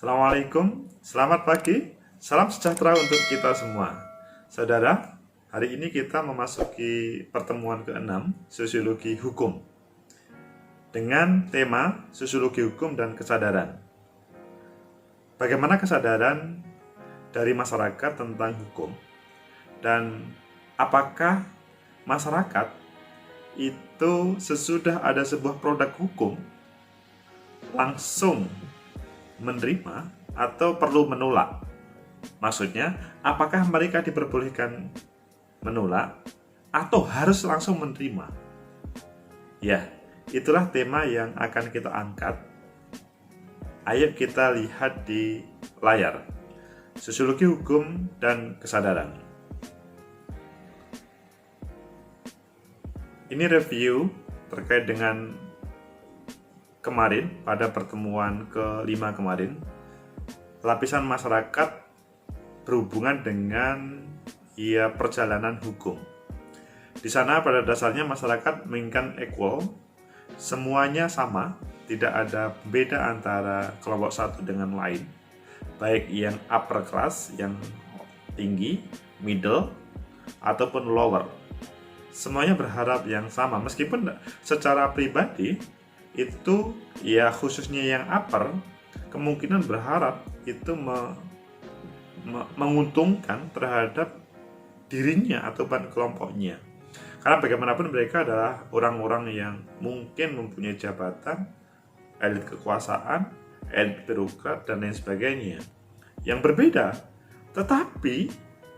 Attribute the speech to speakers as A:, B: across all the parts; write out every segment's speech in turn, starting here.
A: Assalamualaikum, selamat pagi, salam sejahtera untuk kita semua. Saudara, hari ini kita memasuki pertemuan ke-6 Sosiologi Hukum dengan tema Sosiologi Hukum dan Kesadaran. Bagaimana kesadaran dari masyarakat tentang hukum dan apakah masyarakat itu sesudah ada sebuah produk hukum langsung menerima atau perlu menolak. Maksudnya, apakah mereka diperbolehkan menolak atau harus langsung menerima? Ya, itulah tema yang akan kita angkat. Ayo kita lihat di layar. Sosiologi hukum dan kesadaran. Ini review terkait dengan kemarin, pada pertemuan ke-5 kemarin, lapisan masyarakat berhubungan dengan perjalanan hukum. Di sana pada dasarnya masyarakat menginginkan equal, semuanya sama, tidak ada beda antara kelompok satu dengan lain, baik yang upper class, yang tinggi, middle, ataupun lower. Semuanya berharap yang sama, meskipun secara pribadi itu khususnya yang upper kemungkinan berharap itu menguntungkan terhadap dirinya ataupun kelompoknya, karena bagaimanapun mereka adalah orang-orang yang mungkin mempunyai jabatan, elit kekuasaan, elit birokrat dan lain sebagainya yang berbeda, tetapi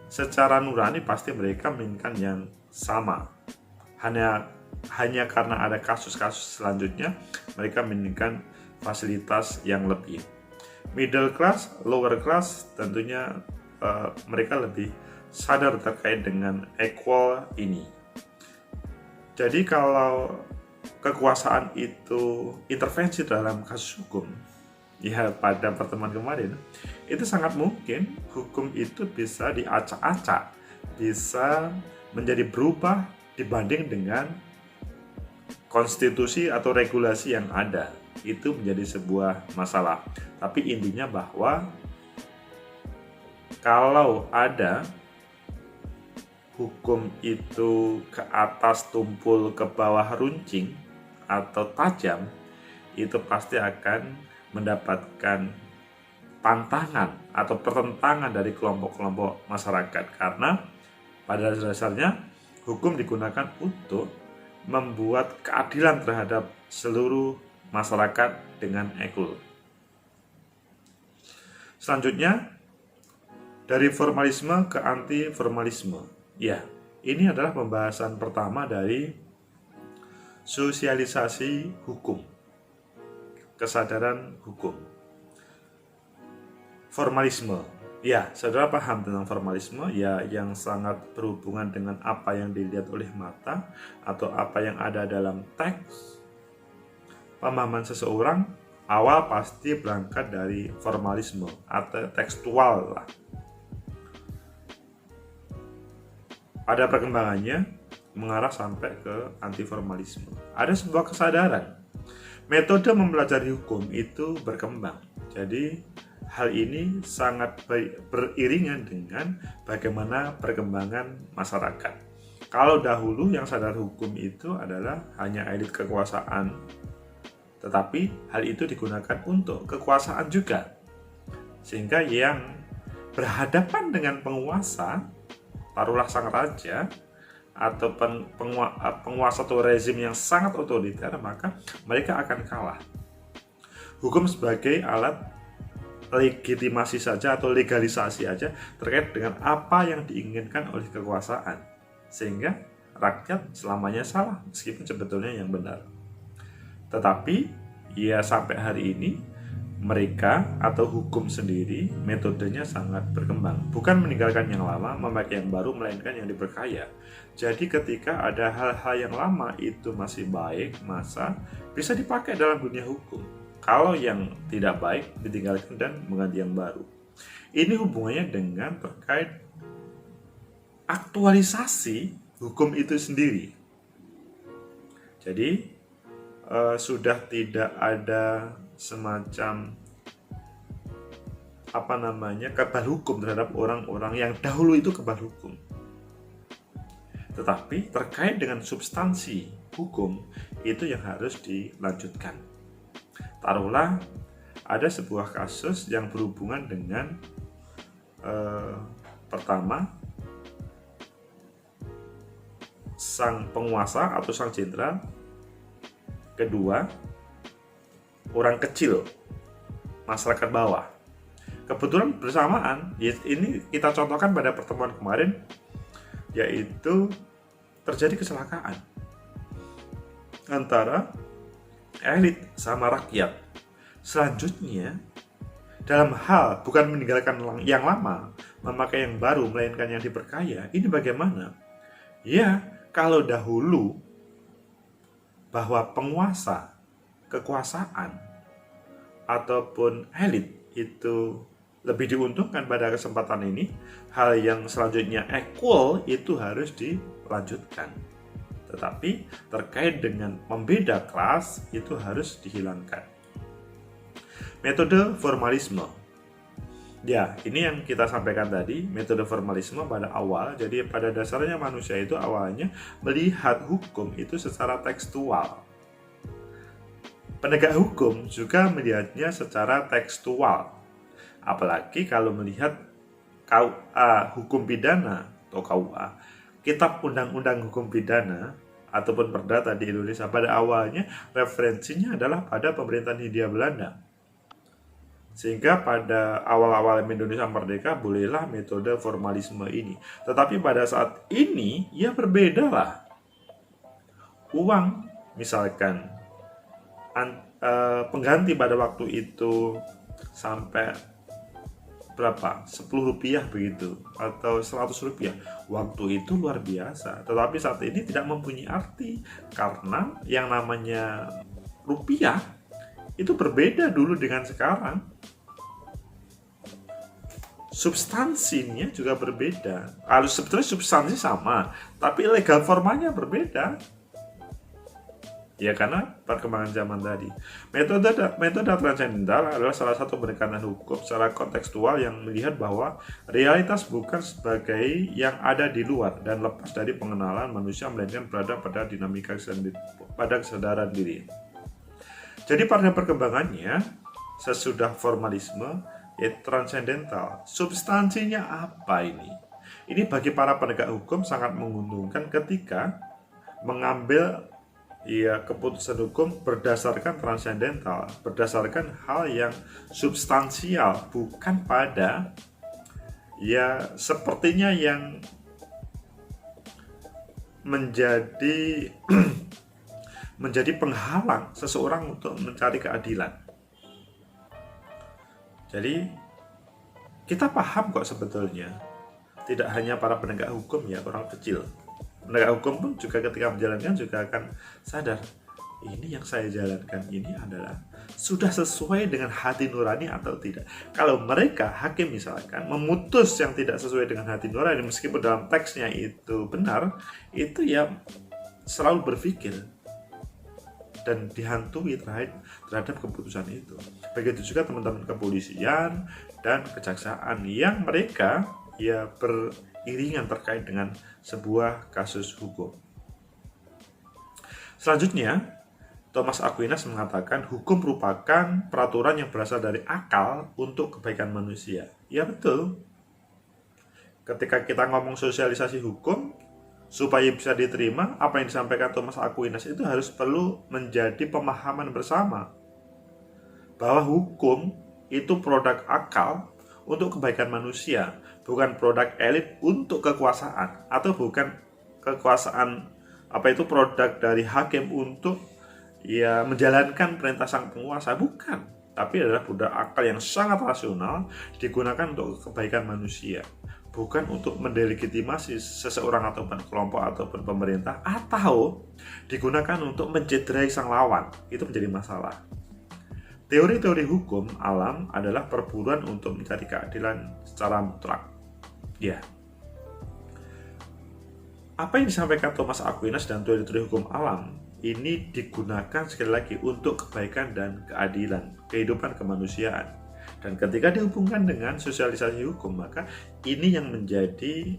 A: secara nurani pasti mereka menginginkan yang sama. Hanya karena ada kasus-kasus selanjutnya, mereka menginginkan fasilitas yang lebih. Middle class, lower class, tentunya mereka lebih sadar terkait dengan equal ini. Jadi kalau kekuasaan itu intervensi dalam kasus hukum, pada pertemuan kemarin, itu sangat mungkin hukum itu bisa diacak-acak, bisa menjadi berubah dibanding dengan konstitusi atau regulasi yang ada. Itu menjadi sebuah masalah. Tapi intinya bahwa kalau ada hukum itu ke atas tumpul, ke bawah runcing atau tajam, itu pasti akan mendapatkan tantangan atau pertentangan dari kelompok-kelompok masyarakat, karena pada dasarnya hukum digunakan untuk membuat keadilan terhadap seluruh masyarakat dengan equal. Selanjutnya, dari formalisme ke anti-formalisme. Ya, ini adalah pembahasan pertama dari sosialisasi hukum, kesadaran hukum. Formalisme. Ya, saudara paham tentang formalisme, yang sangat berhubungan dengan apa yang dilihat oleh mata atau apa yang ada dalam teks. Pemahaman seseorang awal pasti berangkat dari formalisme atau tekstual lah. Pada perkembangannya mengarah sampai ke antiformalisme. Ada sebuah kesadaran. Metode mempelajari hukum itu berkembang. Jadi hal ini sangat beriringan dengan bagaimana perkembangan masyarakat. Kalau dahulu yang sadar hukum itu adalah hanya elit kekuasaan, tetapi hal itu digunakan untuk kekuasaan juga. Sehingga yang berhadapan dengan penguasa, taruhlah sang raja, atau penguasa atau rezim yang sangat otoriter, maka mereka akan kalah. Hukum sebagai alat legitimasi saja atau legalisasi aja terkait dengan apa yang diinginkan oleh kekuasaan, sehingga rakyat selamanya salah meskipun sebetulnya yang benar. Tetapi sampai hari ini mereka atau hukum sendiri metodenya sangat berkembang, bukan meninggalkan yang lama memakai yang baru, melainkan yang diperkaya. Jadi ketika ada hal-hal yang lama itu masih baik, masa bisa dipakai dalam dunia hukum. Kalau yang tidak baik ditinggalkan dan mengganti yang baru. Ini hubungannya dengan terkait aktualisasi hukum itu sendiri. Jadi sudah tidak ada semacam kebal hukum terhadap orang-orang yang dahulu itu kebal hukum. Tetapi terkait dengan substansi hukum itu yang harus dilanjutkan. Taruhlah ada sebuah kasus yang berhubungan dengan pertama, sang penguasa atau sang jenderal, kedua, orang kecil, masyarakat bawah. Kebetulan bersamaan, ini kita contohkan pada pertemuan kemarin, yaitu terjadi kecelakaan antara elit sama rakyat. Selanjutnya, dalam hal bukan meninggalkan yang lama, memakai yang baru, melainkan yang diperkaya, ini bagaimana? Ya, kalau dahulu bahwa penguasa, kekuasaan, ataupun elit itu lebih diuntungkan pada kesempatan ini, hal yang selanjutnya equal itu harus dilanjutkan. Tetapi terkait dengan membeda kelas itu harus dihilangkan. Metode formalisme. Ya, ini yang kita sampaikan tadi, metode formalisme pada awal. Jadi pada dasarnya manusia itu awalnya melihat hukum itu secara tekstual. Penegak hukum juga melihatnya secara tekstual. Apalagi kalau melihat KUA hukum pidana atau KUA, Kitab Undang-Undang Hukum Pidana ataupun Perdata di Indonesia, pada awalnya referensinya adalah pada pemerintahan Hindia Belanda. Sehingga pada awal-awal Indonesia merdeka bolehlah metode formalisme ini. Tetapi pada saat ini ya berbeda lah. Uang misalkan pengganti pada waktu itu sampai berapa? 10 rupiah begitu atau 100 rupiah. Waktu itu luar biasa. Tetapi saat ini tidak mempunyai arti karena yang namanya rupiah itu berbeda dulu dengan sekarang. Substansinya juga berbeda. Sebetulnya substansi sama, tapi legal formanya berbeda. Ya karena perkembangan zaman tadi. Metode transendental adalah salah satu pendekatan hukum secara kontekstual yang melihat bahwa realitas bukan sebagai yang ada di luar dan lepas dari pengenalan manusia, melainkan berada pada dinamika pada kesadaran diri. Jadi pada perkembangannya sesudah formalisme yaitu transendental, substansinya apa ini? Ini bagi para penegak hukum sangat menguntungkan ketika mengambil keputusan hukum berdasarkan transendental, berdasarkan hal yang substansial, bukan pada sepertinya yang menjadi menjadi penghalang seseorang untuk mencari keadilan. Jadi kita paham kok sebetulnya, tidak hanya para penegak hukum ya, orang kecil. Penegak hukum pun juga ketika menjalankan juga akan sadar, ini yang saya jalankan ini adalah sudah sesuai dengan hati nurani atau tidak. Kalau mereka hakim misalkan memutus yang tidak sesuai dengan hati nurani, meskipun dalam teksnya itu benar, itu ya selalu berpikir dan dihantui terhadap keputusan itu. Begitu juga teman-teman kepolisian dan kejaksaan yang mereka beriringan terkait dengan sebuah kasus hukum. Selanjutnya, Thomas Aquinas mengatakan hukum merupakan peraturan yang berasal dari akal untuk kebaikan manusia. Ya betul. Ketika kita ngomong sosialisasi hukum, supaya bisa diterima, apa yang disampaikan Thomas Aquinas itu harus perlu menjadi pemahaman bersama bahwa hukum itu produk akal untuk kebaikan manusia, bukan produk elit untuk kekuasaan, atau bukan kekuasaan produk dari hakim untuk menjalankan perintah sang penguasa, bukan, tapi adalah produk akal yang sangat rasional digunakan untuk kebaikan manusia, bukan untuk mendelegitimasi seseorang ataupun kelompok ataupun pemerintah, atau digunakan untuk mencederai sang lawan. Itu menjadi masalah. Teori-teori hukum alam adalah perburuan untuk mencari keadilan secara mutlak. Ya. Apa yang disampaikan Thomas Aquinas dan teori-teori hukum alam ini digunakan sekali lagi untuk kebaikan dan keadilan, kehidupan kemanusiaan. Dan ketika dihubungkan dengan sosialisasi hukum, maka ini yang menjadi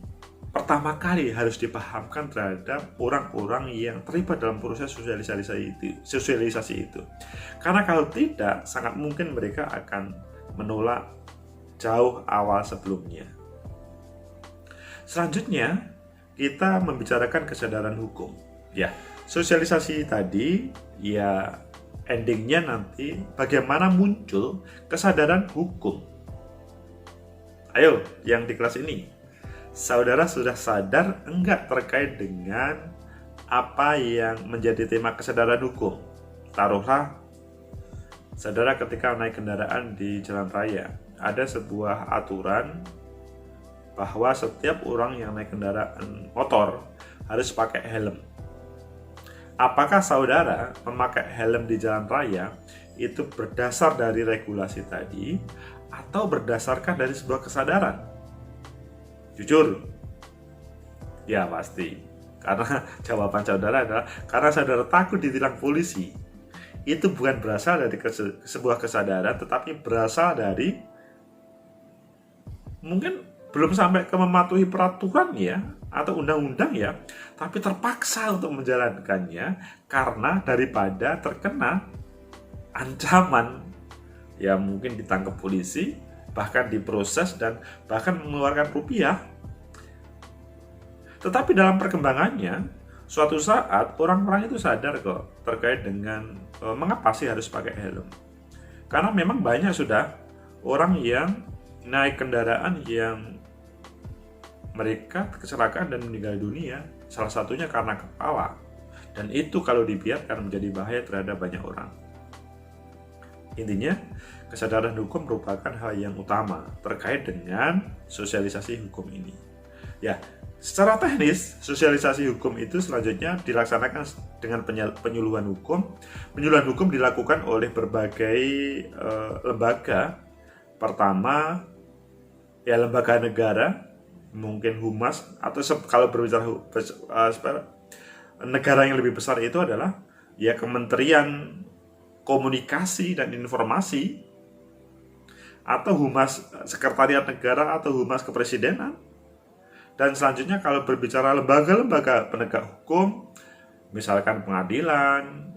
A: pertama kali harus dipahamkan terhadap orang-orang yang terlibat dalam proses sosialisasi itu. Karena kalau tidak, sangat mungkin mereka akan menolak jauh awal sebelumnya. Selanjutnya, kita membicarakan kesadaran hukum. Ya, sosialisasi tadi, ya endingnya nanti bagaimana muncul kesadaran hukum. Ayo, yang di kelas ini, saudara sudah sadar enggak terkait dengan apa yang menjadi tema kesadaran hukum? Taruhlah, saudara ketika naik kendaraan di jalan raya, ada sebuah aturan bahwa setiap orang yang naik kendaraan motor harus pakai helm. Apakah saudara memakai helm di jalan raya itu berdasar dari regulasi tadi atau berdasarkan dari sebuah kesadaran? Jujur? Ya pasti. Karena jawaban saudara adalah karena saudara takut ditilang polisi. Itu bukan berasal dari sebuah kesadaran, tetapi berasal dari mungkin belum sampai ke mematuhi peraturan ya, atau undang-undang ya, tapi terpaksa untuk menjalankannya karena daripada terkena ancaman, ya mungkin ditangkap polisi, bahkan diproses dan bahkan mengeluarkan rupiah. Tetapi dalam perkembangannya, suatu saat orang-orang itu sadar kok terkait dengan mengapa sih harus pakai helm. Karena memang banyak sudah orang yang naik kendaraan yang mereka kecelakaan dan meninggal dunia, salah satunya karena kepala. Dan itu kalau dibiarkan menjadi bahaya terhadap banyak orang. Intinya, kesadaran hukum merupakan hal yang utama terkait dengan sosialisasi hukum ini. Ya, secara teknis, sosialisasi hukum itu selanjutnya dilaksanakan dengan penyuluhan hukum. Penyuluhan hukum dilakukan oleh berbagai lembaga. Pertama, ya lembaga negara, mungkin humas, atau kalau berbicara negara yang lebih besar itu adalah ya Kementerian Komunikasi dan Informasi, atau humas Sekretariat Negara atau humas Kepresidenan. Dan selanjutnya kalau berbicara lembaga-lembaga penegak hukum, misalkan pengadilan,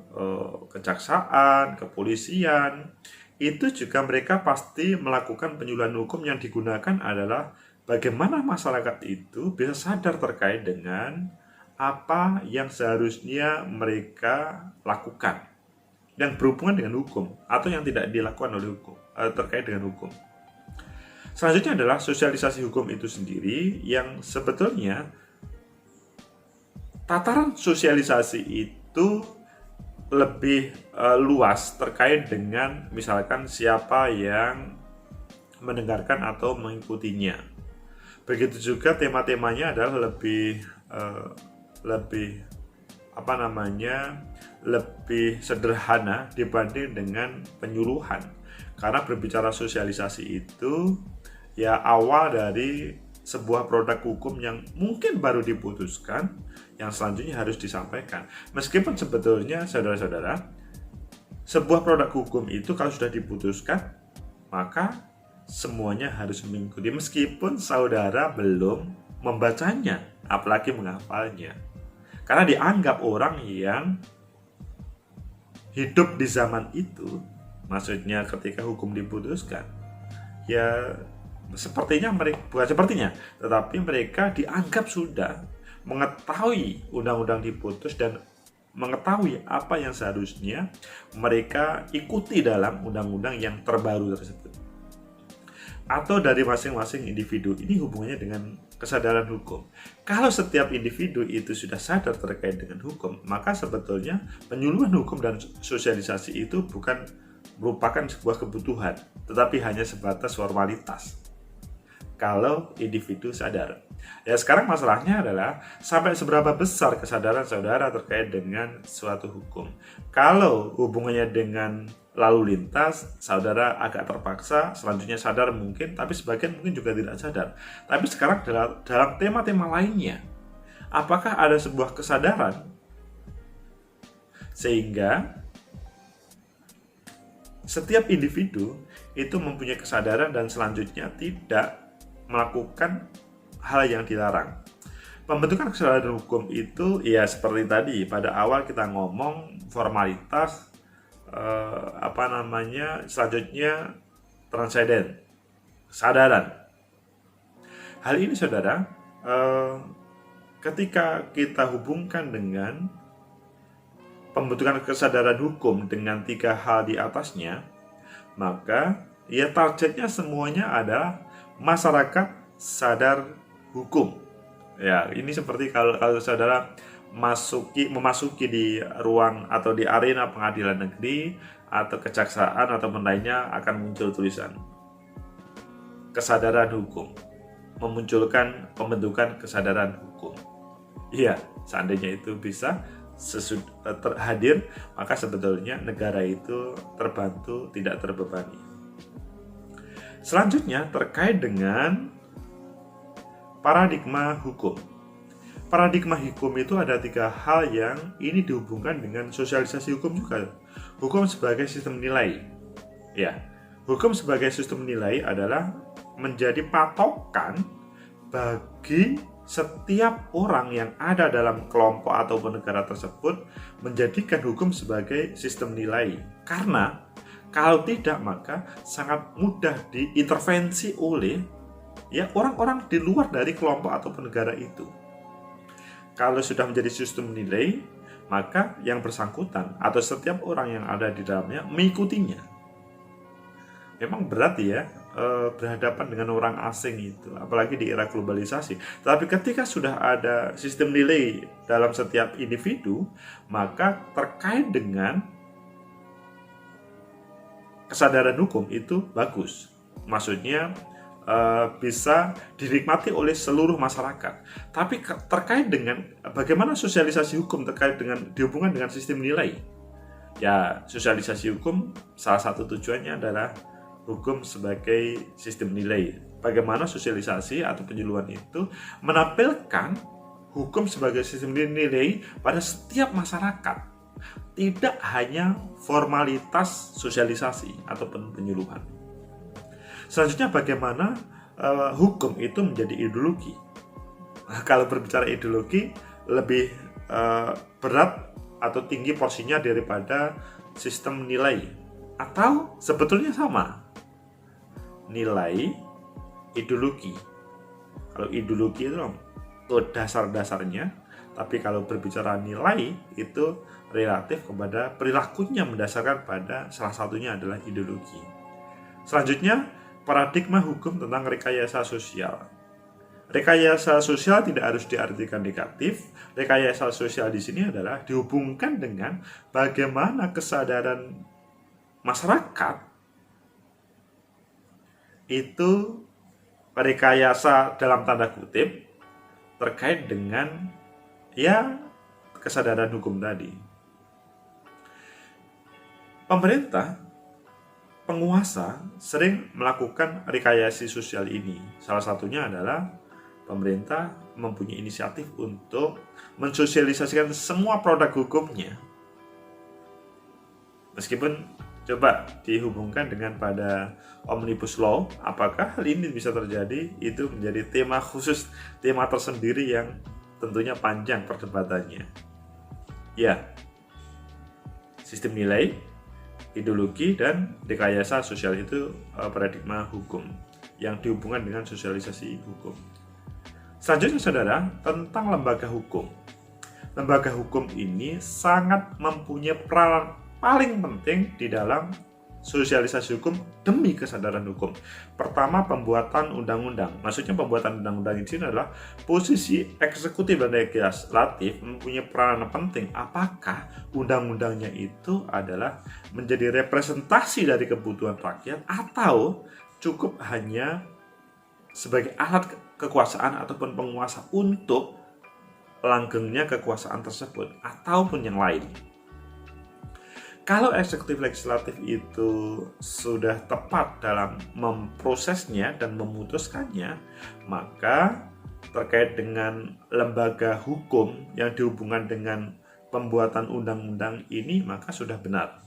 A: kejaksaan, kepolisian, itu juga mereka pasti melakukan penyuluhan hukum. Yang digunakan adalah bagaimana masyarakat itu bisa sadar terkait dengan apa yang seharusnya mereka lakukan yang berhubungan dengan hukum atau yang tidak dilakukan oleh hukum terkait dengan hukum. Selanjutnya adalah sosialisasi hukum itu sendiri, yang sebetulnya tataran sosialisasi itu lebih luas terkait dengan misalkan siapa yang mendengarkan atau mengikutinya. Begitu juga tema-temanya adalah lebih sederhana dibanding dengan penyuluhan. Karena berbicara sosialisasi itu ya awal dari sebuah produk hukum yang mungkin baru diputuskan, yang selanjutnya harus disampaikan. Meskipun sebetulnya saudara-saudara, sebuah produk hukum itu kalau sudah diputuskan, maka semuanya harus mengikuti meskipun saudara belum membacanya, apalagi menghafalnya. Karena dianggap orang yang hidup di zaman itu, maksudnya ketika hukum diputuskan, ya sepertinya mereka, bukan sepertinya, tetapi mereka dianggap sudah mengetahui undang-undang diputus dan mengetahui apa yang seharusnya mereka ikuti dalam undang-undang yang terbaru tersebut. Atau dari masing-masing individu, ini hubungannya dengan kesadaran hukum. Kalau setiap individu itu sudah sadar terkait dengan hukum, maka sebetulnya penyuluhan hukum dan sosialisasi itu bukan merupakan sebuah kebutuhan, tetapi hanya sebatas formalitas. Kalau individu sadar. Ya sekarang masalahnya adalah sampai seberapa besar kesadaran saudara terkait dengan suatu hukum. Kalau hubungannya dengan lalu lintas, saudara agak terpaksa, selanjutnya sadar mungkin, tapi sebagian mungkin juga tidak sadar. Tapi sekarang dalam tema-tema lainnya, apakah ada sebuah kesadaran sehingga setiap individu itu mempunyai kesadaran dan selanjutnya tidak melakukan hal yang dilarang. Pembentukan kesadaran hukum itu ya seperti tadi pada awal kita ngomong formalitas, selanjutnya transenden, kesadaran. Hal ini saudara, ketika kita hubungkan dengan pembentukan kesadaran hukum dengan 3 hal di atasnya, maka ya targetnya semuanya adalah masyarakat sadar hukum. Ya, ini seperti kalau saudara memasuki di ruang atau di arena pengadilan negeri atau kejaksaan atau lainnya, akan muncul tulisan kesadaran hukum, memunculkan pembentukan kesadaran hukum. Iya, seandainya itu bisa hadir, maka sebetulnya negara itu terbantu, tidak terbebani. Selanjutnya terkait dengan paradigma hukum. Paradigma hukum itu ada 3 hal yang ini dihubungkan dengan sosialisasi hukum juga. Hukum sebagai sistem nilai. Ya, hukum sebagai sistem nilai adalah menjadi patokan bagi setiap orang yang ada dalam kelompok ataupun negara tersebut, menjadikan hukum sebagai sistem nilai. Karena kalau tidak, maka sangat mudah diintervensi oleh orang-orang di luar dari kelompok ataupun negara itu. Kalau sudah menjadi sistem nilai, maka yang bersangkutan atau setiap orang yang ada di dalamnya mengikutinya. Memang berat ya berhadapan dengan orang asing itu, apalagi di era globalisasi. Tapi ketika sudah ada sistem nilai dalam setiap individu, maka terkait dengan kesadaran hukum itu bagus. Maksudnya bisa dinikmati oleh seluruh masyarakat. Tapi terkait dengan bagaimana sosialisasi hukum terkait dengan dihubungkan dengan sistem nilai. Ya, sosialisasi hukum salah satu tujuannya adalah hukum sebagai sistem nilai. Bagaimana sosialisasi atau penyuluhan itu menampilkan hukum sebagai sistem nilai pada setiap masyarakat. Tidak hanya formalitas sosialisasi ataupun penyuluhan. Selanjutnya bagaimana hukum itu menjadi ideologi. Kalau berbicara ideologi, lebih berat atau tinggi porsinya daripada sistem nilai. Atau sebetulnya sama, nilai, ideologi. Kalau ideologi itu dasar-dasarnya, tapi kalau berbicara nilai itu relatif kepada perilakunya, mendasarkan pada salah satunya adalah ideologi. Selanjutnya, paradigma hukum tentang rekayasa sosial. Rekayasa sosial tidak harus diartikan negatif. Rekayasa sosial di sini adalah dihubungkan dengan bagaimana kesadaran masyarakat itu rekayasa dalam tanda kutip terkait dengan kesadaran hukum tadi. Pemerintah, penguasa sering melakukan rekayasa sosial ini. Salah satunya adalah pemerintah mempunyai inisiatif untuk mensosialisasikan semua produk hukumnya. Meskipun coba dihubungkan dengan pada Omnibus Law, apakah hal ini bisa terjadi? Itu menjadi tema khusus, tema tersendiri yang tentunya panjang perdebatannya. Ya, sistem nilai, ideologi, dan rekayasa sosial itu paradigma hukum yang dihubungkan dengan sosialisasi hukum. Selanjutnya saudara, tentang lembaga hukum. Lembaga hukum ini sangat mempunyai peran paling penting di dalam sosialisasi hukum demi kesadaran hukum. Pertama, pembuatan undang-undang. Maksudnya pembuatan undang-undang ini adalah posisi eksekutif dan legislatif mempunyai peranan penting. Apakah undang-undangnya itu adalah menjadi representasi dari kebutuhan rakyat atau cukup hanya sebagai alat kekuasaan ataupun penguasa untuk langgengnya kekuasaan tersebut ataupun yang lain. Kalau eksekutif legislatif itu sudah tepat dalam memprosesnya dan memutuskannya, maka terkait dengan lembaga hukum yang dihubungkan dengan pembuatan undang-undang ini, maka sudah benar.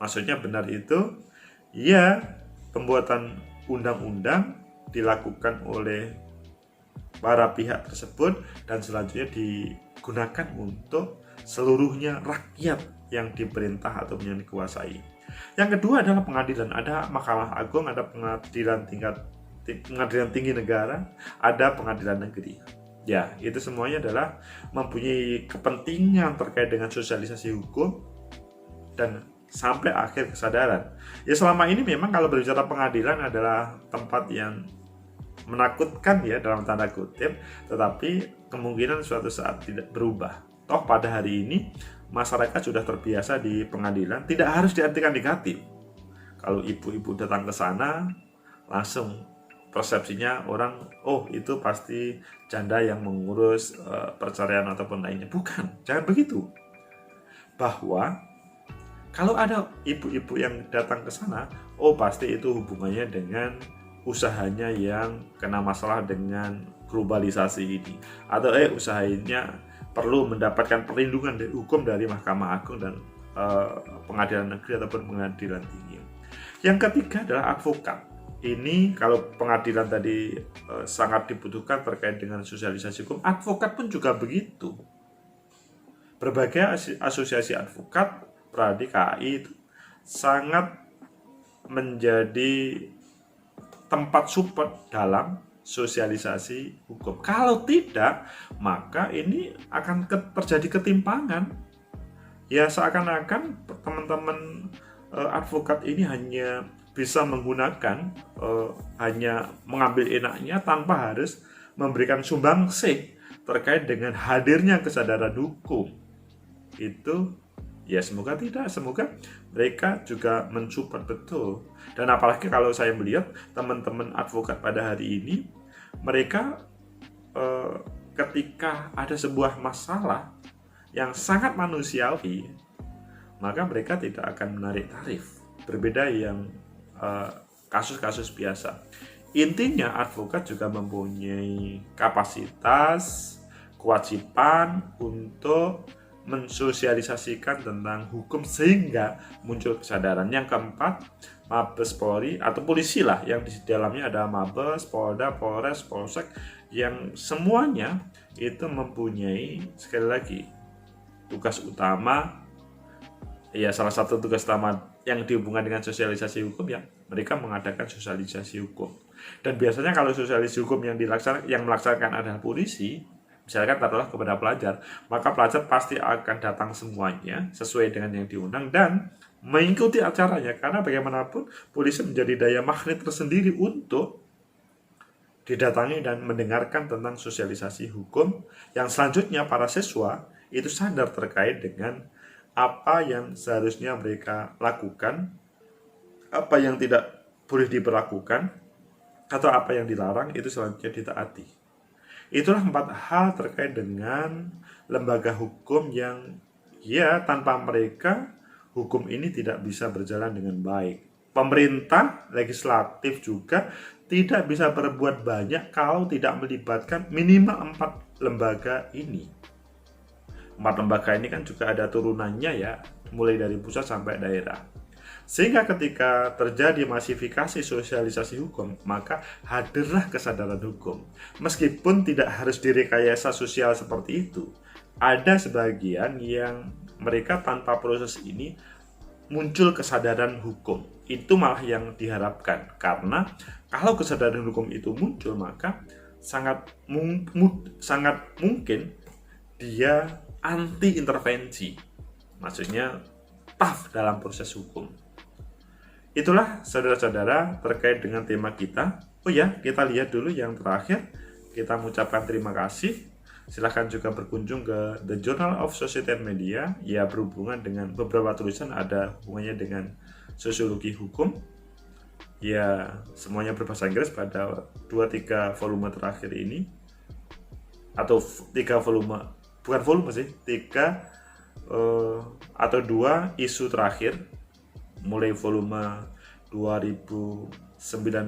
A: Maksudnya benar itu ya pembuatan undang-undang dilakukan oleh para pihak tersebut dan selanjutnya digunakan untuk seluruhnya rakyat yang diperintah atau yang dikuasai. Yang kedua adalah pengadilan. Ada Mahkamah Agung, ada pengadilan tinggi negara, ada pengadilan negeri. Ya, itu semuanya adalah mempunyai kepentingan terkait dengan sosialisasi hukum dan sampai akhir kesadaran. Ya, selama ini memang kalau berbicara pengadilan adalah tempat yang menakutkan ya dalam tanda kutip, tetapi kemungkinan suatu saat tidak berubah. Toh pada hari ini masyarakat sudah terbiasa di pengadilan, tidak harus diartikan negatif. Kalau ibu-ibu datang ke sana, langsung persepsinya orang, oh itu pasti janda yang mengurus perceraian ataupun lainnya. Bukan, jangan begitu. Bahwa kalau ada ibu-ibu yang datang ke sana, oh pasti itu hubungannya dengan usahanya yang kena masalah dengan globalisasi ini, atau usahanya perlu mendapatkan perlindungan dari hukum dari Mahkamah Agung dan pengadilan negeri ataupun pengadilan tinggi. Yang ketiga adalah advokat. Ini kalau pengadilan tadi sangat dibutuhkan terkait dengan sosialisasi hukum, advokat pun juga begitu. Berbagai asosiasi advokat, Pradi, KAI itu sangat menjadi tempat support dalam sosialisasi hukum. Kalau tidak, maka ini akan terjadi ketimpangan. Ya seakan-akan teman-teman advokat ini hanya bisa menggunakan, hanya mengambil enaknya tanpa harus memberikan sumbangsih terkait dengan hadirnya kesadaran hukum. Itu ya semoga tidak, semoga mereka juga mensupport betul. Dan apalagi kalau saya melihat teman-teman advokat pada hari ini, mereka ketika ada sebuah masalah yang sangat manusiawi, maka mereka tidak akan menarik tarif. Berbeda yang kasus-kasus biasa. Intinya advokat juga mempunyai kapasitas, kewajiban untuk mensosialisasikan tentang hukum sehingga muncul kesadaran. Yang keempat, Mabes Polri atau polisi lah, yang di dalamnya ada Mabes, Polda, Polres, Polsek, yang semuanya itu mempunyai sekali lagi tugas utama. Ya salah satu tugas utama yang dihubungkan dengan sosialisasi hukum ya mereka mengadakan sosialisasi hukum. Dan biasanya kalau sosialisasi hukum yang melaksanakan adalah polisi, misalkan taruhlah kepada pelajar, maka pelajar pasti akan datang semuanya sesuai dengan yang diundang dan mengikuti acaranya, karena bagaimanapun polisi menjadi daya magnet tersendiri untuk didatangi dan mendengarkan tentang sosialisasi hukum yang selanjutnya para siswa itu sadar terkait dengan apa yang seharusnya mereka lakukan, apa yang tidak boleh diberlakukan, atau apa yang dilarang itu selanjutnya ditaati. Itulah 4 hal terkait dengan lembaga hukum yang ya tanpa mereka hukum ini tidak bisa berjalan dengan baik. Pemerintah, legislatif juga tidak bisa berbuat banyak kalau tidak melibatkan minimal 4 lembaga ini. 4 lembaga ini kan juga ada turunannya ya, mulai dari pusat sampai daerah. Sehingga ketika terjadi masifikasi sosialisasi hukum, maka hadirlah kesadaran hukum. Meskipun tidak harus direkayasa sosial seperti itu, ada sebagian yang mereka tanpa proses ini muncul kesadaran hukum. Itu malah yang diharapkan, karena kalau kesadaran hukum itu muncul, maka sangat mungkin dia anti intervensi, maksudnya tough dalam proses hukum. Itulah saudara-saudara terkait dengan tema kita. Oh ya, kita lihat dulu yang terakhir. Kita mengucapkan terima kasih. Silahkan juga berkunjung ke The Journal of Society and Media. Ya, berhubungan dengan beberapa tulisan ada hubungannya dengan sosiologi hukum. Ya, semuanya berbahasa Inggris pada 2-3 volume terakhir ini. Atau 3 volume, bukan volume sih, 3 atau 2 isu terakhir mulai volume 2019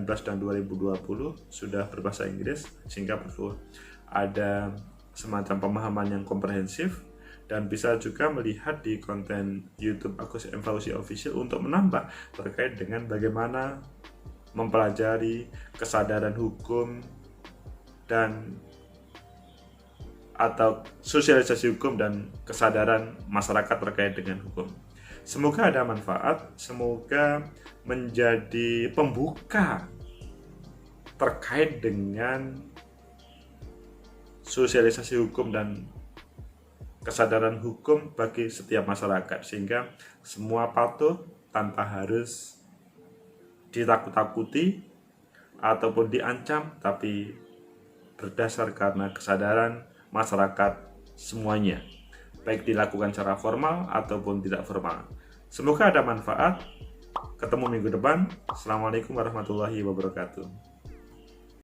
A: dan 2020 sudah berbahasa Inggris, sehingga perlu ada semacam pemahaman yang komprehensif. dan bisa juga melihat di konten YouTube Agus Evaluasi Official untuk menambah terkait dengan bagaimana mempelajari kesadaran hukum dan atau sosialisasi hukum dan kesadaran masyarakat terkait dengan hukum. Semoga ada manfaat, semoga menjadi pembuka terkait dengan sosialisasi hukum dan kesadaran hukum bagi setiap masyarakat, sehingga semua patuh tanpa harus ditakut-takuti ataupun diancam, tapi berdasar karena kesadaran masyarakat semuanya, baik dilakukan secara formal ataupun tidak formal. Semoga ada manfaat. Ketemu minggu depan. Assalamualaikum warahmatullahi wabarakatuh.